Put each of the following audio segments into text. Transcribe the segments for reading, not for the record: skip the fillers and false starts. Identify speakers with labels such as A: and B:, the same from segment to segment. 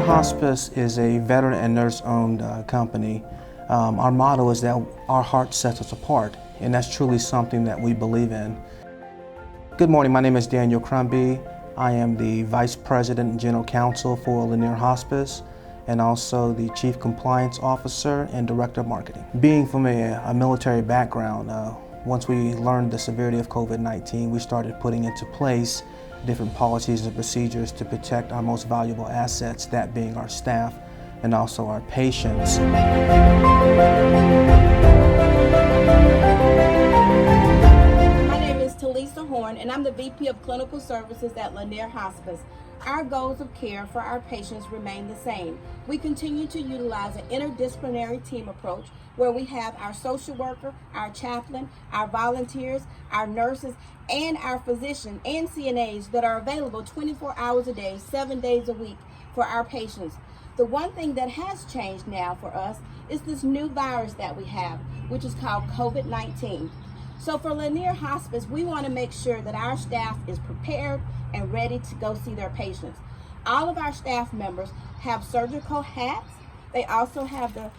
A: Hospice is a veteran and nurse-owned company. Our motto is that our heart sets us apart, and that's truly something that we believe in. Good morning, my name is Daniel Crumby. I am the Vice President and General Counsel for Lanier Hospice, and also the Chief Compliance Officer and Director of Marketing. Being from a military background, once we learned the severity of COVID-19, we started putting into place different policies and procedures to protect our most valuable assets, that being our staff and also our patients.
B: And I'm the VP of Clinical Services at Lanier Hospice. Our goals of care for our patients remain the same. We continue to utilize an interdisciplinary team approach where we have our social worker, our chaplain, our volunteers, our nurses, and our physicians and CNAs that are available 24 hours a day, 7 days a week for our patients. The one thing that has changed now for us is this new virus that we have, which is called COVID-19. So for Lanier Hospice, we want to make sure that our staff is prepared and ready to go see their patients. All of our staff members have surgical hats. They also have the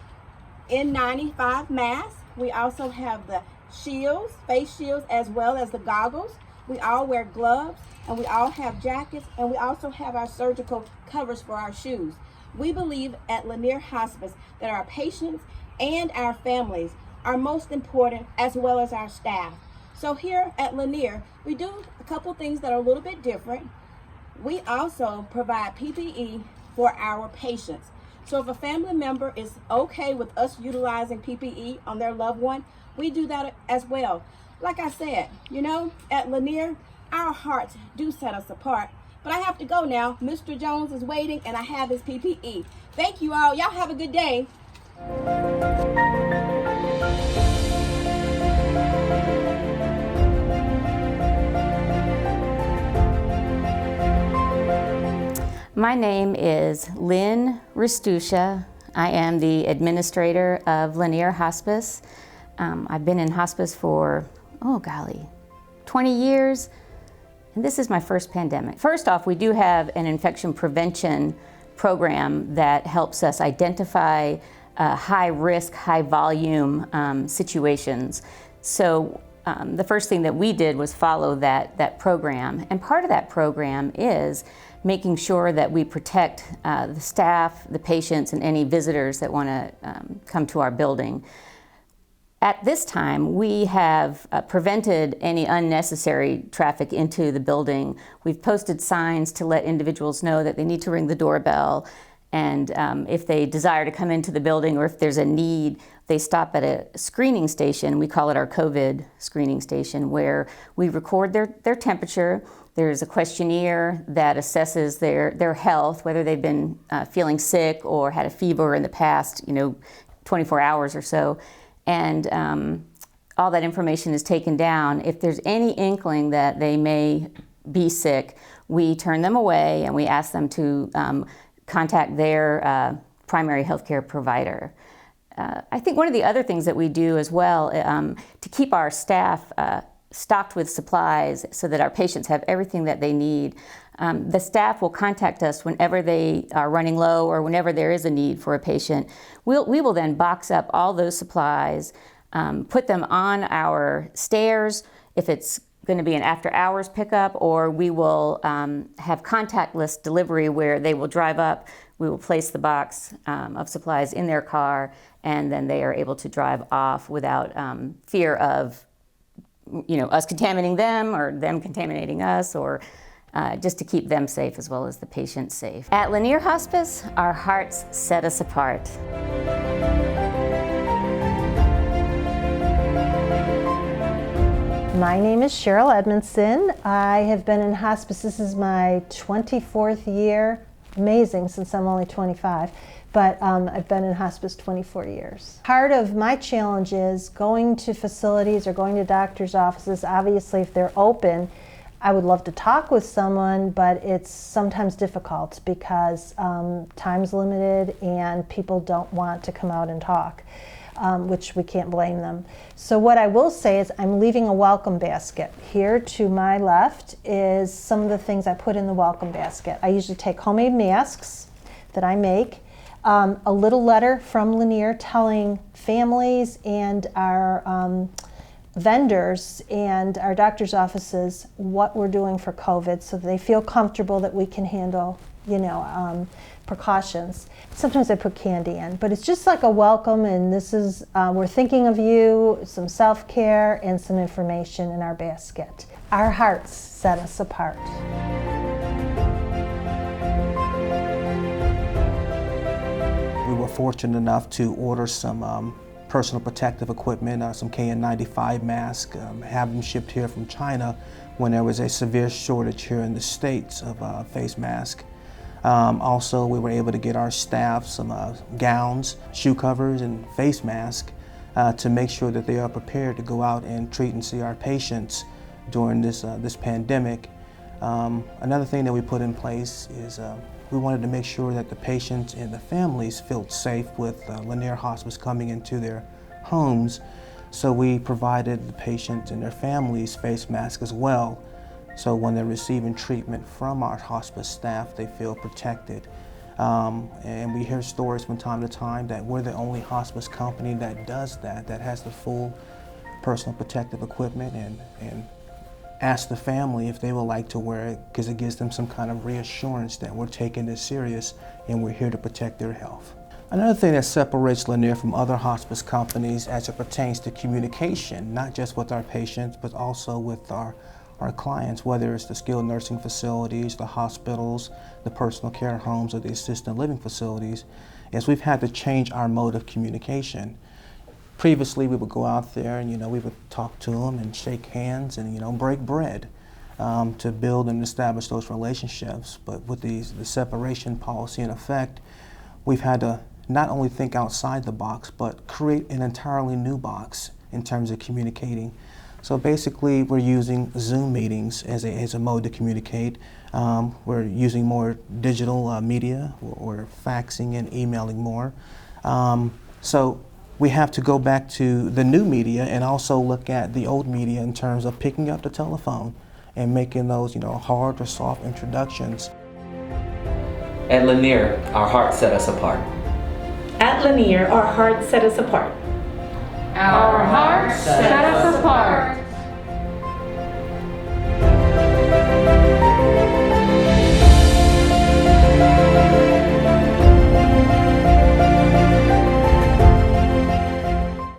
B: N95 masks. We also have the shields, face shields, as well as the goggles. We all wear gloves, and we all have jackets, and we also have our surgical covers for our shoes. We believe at Lanier Hospice that our patients and our families are most important, as well as our staff. So here at Lanier, we do a couple things that are a little bit different. We also provide PPE for our patients. So if a family member is okay with us utilizing PPE on their loved one, we do that as well. Like I said, at Lanier, our hearts do set us apart. But I have to go now. Mr. Jones is waiting, and I have his PPE. Thank you all. Y'all have a good day.
C: My name is Lynn Ristusha. I am the administrator of Lanier Hospice. I've been in hospice for, 20 years, and this is my first pandemic. First off, we do have an infection prevention program that helps us identify high risk, high volume situations. So the first thing that we did was follow that program, and part of that program is making sure that we protect the staff, the patients, and any visitors that want to come to our building. At this time, we have prevented any unnecessary traffic into the building. We've posted signs to let individuals know that they need to ring the doorbell, and if they desire to come into the building, or if there's a need, they stop at a screening station. We call it our COVID screening station, where we record their temperature. There's a questionnaire that assesses their health, whether they've been feeling sick or had a fever in the past, 24 hours or so. And all that information is taken down. If there's any inkling that they may be sick, we turn them away and we ask them to contact their primary healthcare provider. I think one of the other things that we do as well to keep our staff stocked with supplies so that our patients have everything that they need. The staff will contact us whenever they are running low or whenever there is a need for a patient. We will then box up all those supplies, put them on our stairs if it's going to be an after hours pickup, or we will have contactless delivery where they will drive up, we will place the box of supplies in their car, and then they are able to drive off without fear of us contaminating them or them contaminating us, or just to keep them safe as well as the patients safe. At Lanier Hospice, our hearts set us apart.
D: My name is Cheryl Edmondson. I have been in hospice, this is my 24th year. Amazing, since I'm only 25. But I've been in hospice 24 years. Part of my challenge is going to facilities or going to doctor's offices. Obviously, if they're open, I would love to talk with someone, but it's sometimes difficult because time's limited and people don't want to come out and talk. which we can't blame them. So what I will say is I'm leaving a welcome basket. Here to my left is some of the things I put in the welcome basket. I usually take homemade masks. that I make, a little letter from Lanier telling families and our vendors and our doctor's offices what we're doing for COVID, so they feel comfortable that we can handle, precautions. Sometimes I put candy in, but it's just like a welcome, and this is, we're thinking of you, some self-care and some information in our basket. Our hearts set us apart.
A: We were fortunate enough to order some personal protective equipment, some KN95 masks, have them shipped here from China when there was a severe shortage here in the States of face masks. Also, we were able to get our staff some gowns, shoe covers, and face masks to make sure that they are prepared to go out and treat and see our patients during this pandemic. Another thing that we put in place is we wanted to make sure that the patients and the families felt safe with Lanier Hospice coming into their homes. So we provided the patients and their families face masks as well. So when they're receiving treatment from our hospice staff, they feel protected. And we hear stories from time to time that we're the only hospice company that does that has the full personal protective equipment, and ask the family if they would like to wear it, because it gives them some kind of reassurance that we're taking this serious and we're here to protect their health. Another thing that separates Lanier from other hospice companies as it pertains to communication, not just with our patients, but also with our clients, whether it's the skilled nursing facilities, the hospitals, the personal care homes, or the assisted living facilities, is we've had to change our mode of communication. Previously, we would go out there and we would talk to them and shake hands and break bread to build and establish those relationships. But with the separation policy in effect, we've had to not only think outside the box, but create an entirely new box in terms of communicating. So basically, we're using Zoom meetings as a mode to communicate. We're using more digital media. We're faxing and emailing more. So we have to go back to the new media and also look at the old media in terms of picking up the telephone and making those hard or soft introductions.
E: At Lanier, our heart set us apart.
F: At Lanier, our heart set us apart.
G: Our hearts set us apart.